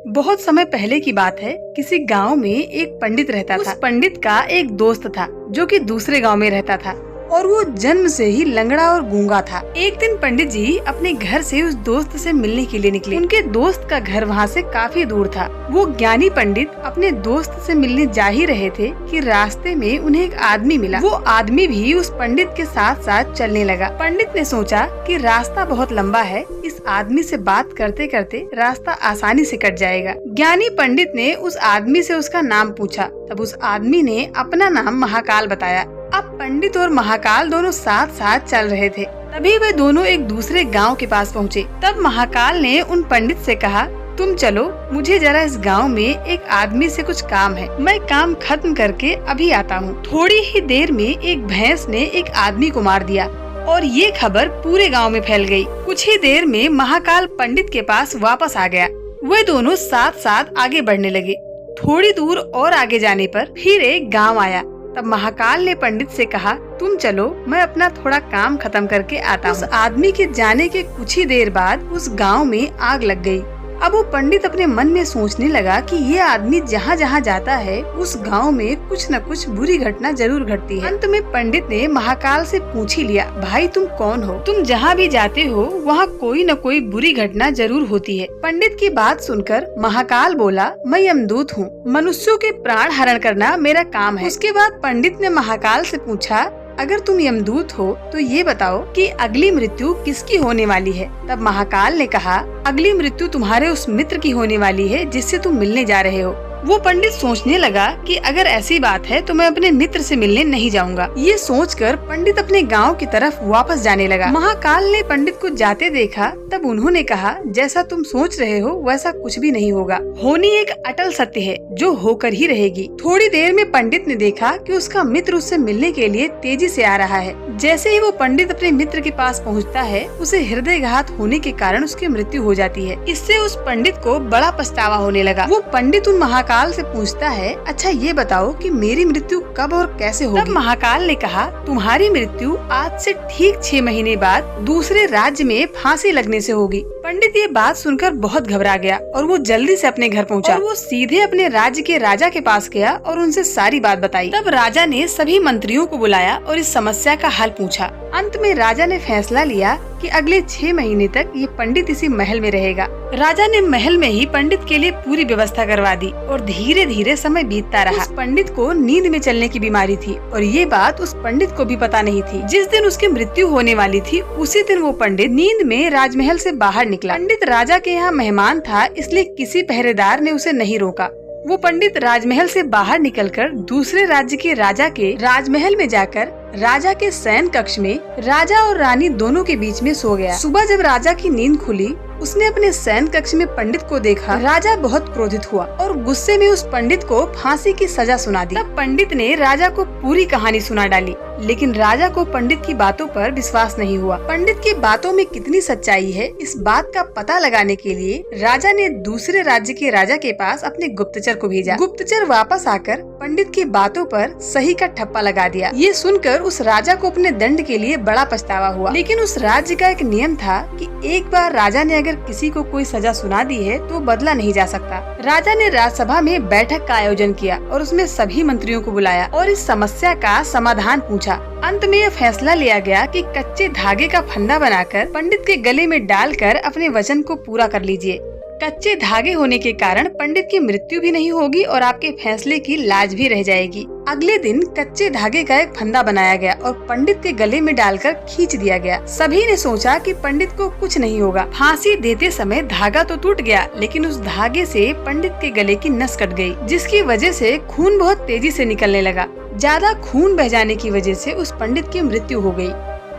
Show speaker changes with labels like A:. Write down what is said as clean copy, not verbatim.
A: बहुत समय पहले की बात है। किसी गांव में एक पंडित रहता था। उस पंडित का एक दोस्त था जो कि दूसरे गांव में रहता था और वो जन्म से ही लंगड़ा और गूंगा था। एक दिन पंडित जी अपने घर से उस दोस्त से मिलने के लिए निकले। उनके दोस्त का घर वहाँ से काफी दूर था। वो ज्ञानी पंडित अपने दोस्त से मिलने जा ही रहे थे कि रास्ते में उन्हें एक आदमी मिला। वो आदमी भी उस पंडित के साथ साथ चलने लगा। पंडित ने सोचा कि रास्ता बहुत लंबा है, इस आदमी से बात करते करते रास्ता आसानी से कट जाएगा। ज्ञानी पंडित ने उस आदमी से उसका नाम पूछा। तब उस आदमी ने अपना नाम महाकाल बताया। अब पंडित और महाकाल दोनों साथ साथ चल रहे थे। तभी वे दोनों एक दूसरे गांव के पास पहुँचे। तब महाकाल ने उन पंडित से कहा, तुम चलो, मुझे जरा इस गांव में एक आदमी से कुछ काम है। मैं काम खत्म करके अभी आता हूँ। थोड़ी ही देर में एक भैंस ने एक आदमी को मार दिया और ये खबर पूरे गांव में फैल गई। कुछ ही देर में महाकाल पंडित के पास वापस आ गया। वे दोनों साथ साथ आगे बढ़ने लगे। थोड़ी दूर और आगे जाने पर फिर एक गांव आया। तब महाकाल ने पंडित से कहा, तुम चलो, मैं अपना थोड़ा काम खत्म करके आता हूँ। उस आदमी के जाने के कुछ ही देर बाद उस गांव में आग लग गई। अब वो पंडित अपने मन में सोचने लगा कि ये आदमी जहाँ जहाँ जाता है उस गांव में कुछ न कुछ बुरी घटना जरूर घटती है। अंत में पंडित ने महाकाल से पूछ ही लिया, भाई तुम कौन हो? तुम जहाँ भी जाते हो वहाँ कोई न कोई बुरी घटना जरूर होती है। पंडित की बात सुनकर महाकाल बोला, मैं यमदूत हूँ, मनुष्यों के प्राण हरण करना मेरा काम है। उसके बाद पंडित ने महाकाल से पूछा, अगर तुम यमदूत हो तो ये बताओ कि अगली मृत्यु किसकी होने वाली है? तब महाकाल ने कहा, अगली मृत्यु तुम्हारे उस मित्र की होने वाली है जिससे तुम मिलने जा रहे हो। वो पंडित सोचने लगा कि अगर ऐसी बात है तो मैं अपने मित्र से मिलने नहीं जाऊंगा। ये सोचकर पंडित अपने गांव की तरफ वापस जाने लगा। महाकाल ने पंडित को जाते देखा। तब उन्होंने कहा, जैसा तुम सोच रहे हो वैसा कुछ भी नहीं होगा। होनी एक अटल सत्य है जो होकर ही रहेगी। थोड़ी देर में पंडित ने देखा कि उसका मित्र उससे मिलने के लिए तेजी से आ रहा है। जैसे ही वो पंडित अपने मित्र के पास पहुँचता है, उसे हृदयघात होने के कारण उसकी मृत्यु हो जाती है। इससे उस पंडित को बड़ा पछतावा होने लगा। वो पंडित उन महाकाल से पूछता है, अच्छा ये बताओ कि मेरी मृत्यु कब और कैसे होगी? तब महाकाल ने कहा, तुम्हारी मृत्यु आज से ठीक 6 महीने बाद दूसरे राज्य में फांसी लगने से होगी। पंडित ये बात सुनकर बहुत घबरा गया और वो जल्दी से अपने घर पहुंचा। और वो सीधे अपने राज्य के राजा के पास गया और उनसे सारी बात बताई। तब राजा ने सभी मंत्रियों को बुलाया और इस समस्या का हल पूछा। अंत में राजा ने फैसला लिया कि अगले 6 महीने तक ये पंडित इसी महल में रहेगा। राजा ने महल में ही पंडित के लिए पूरी व्यवस्था करवा दी और धीरे धीरे समय बीतता रहा। उस पंडित को नींद में चलने की बीमारी थी और ये बात उस पंडित को भी पता नहीं थी। जिस दिन उसकी मृत्यु होने वाली थी उसी दिन वो पंडित नींद में राजमहल से बाहर निकला। पंडित राजा के यहाँ मेहमान था, इसलिए किसी पहरेदार ने उसे नहीं रोका। वो पंडित राजमहल से बाहर निकलकर दूसरे राज्य के राजा के राजमहल में जाकर राजा के शयन कक्ष में राजा और रानी दोनों के बीच में सो गया। सुबह जब राजा की नींद खुली, उसने अपने शयन कक्ष में पंडित को देखा। राजा बहुत क्रोधित हुआ और गुस्से में उस पंडित को फांसी की सजा सुना दी। तब पंडित ने राजा को पूरी कहानी सुना डाली, लेकिन राजा को पंडित की बातों पर विश्वास नहीं हुआ। पंडित की बातों में कितनी सच्चाई है, इस बात का पता लगाने के लिए राजा ने दूसरे राज्य के राजा के पास अपने गुप्तचर को भेजा। गुप्तचर वापस आकर पंडित की बातों पर सही का ठप्पा लगा दिया। ये सुनकर उस राजा को अपने दंड के लिए बड़ा पछतावा हुआ। लेकिन उस राज्य का एक नियम था कि एक बार राजा ने अगर किसी को कोई सजा सुना दी है तो बदला नहीं जा सकता। राजा ने राजसभा में बैठक का आयोजन किया और उसमें सभी मंत्रियों को बुलाया और इस समस्या का समाधान पूछा। अंत में यह फैसला लिया गया कि कच्चे धागे का फंदा बनाकर पंडित के गले में डालकर अपने वचन को पूरा कर लीजिए। कच्चे धागे होने के कारण पंडित की मृत्यु भी नहीं होगी और आपके फैसले की लाज भी रह जाएगी। अगले दिन कच्चे धागे का एक फंदा बनाया गया और पंडित के गले में डालकर खींच दिया गया। सभी ने सोचा कि पंडित को कुछ नहीं होगा। फांसी देते समय धागा तो टूट गया, लेकिन उस धागे से पंडित के गले की नस कट गई, जिसकी वजह से खून बहुत तेजी से निकलने लगा। ज्यादा खून बह जाने की वजह से उस पंडित की मृत्यु हो गई।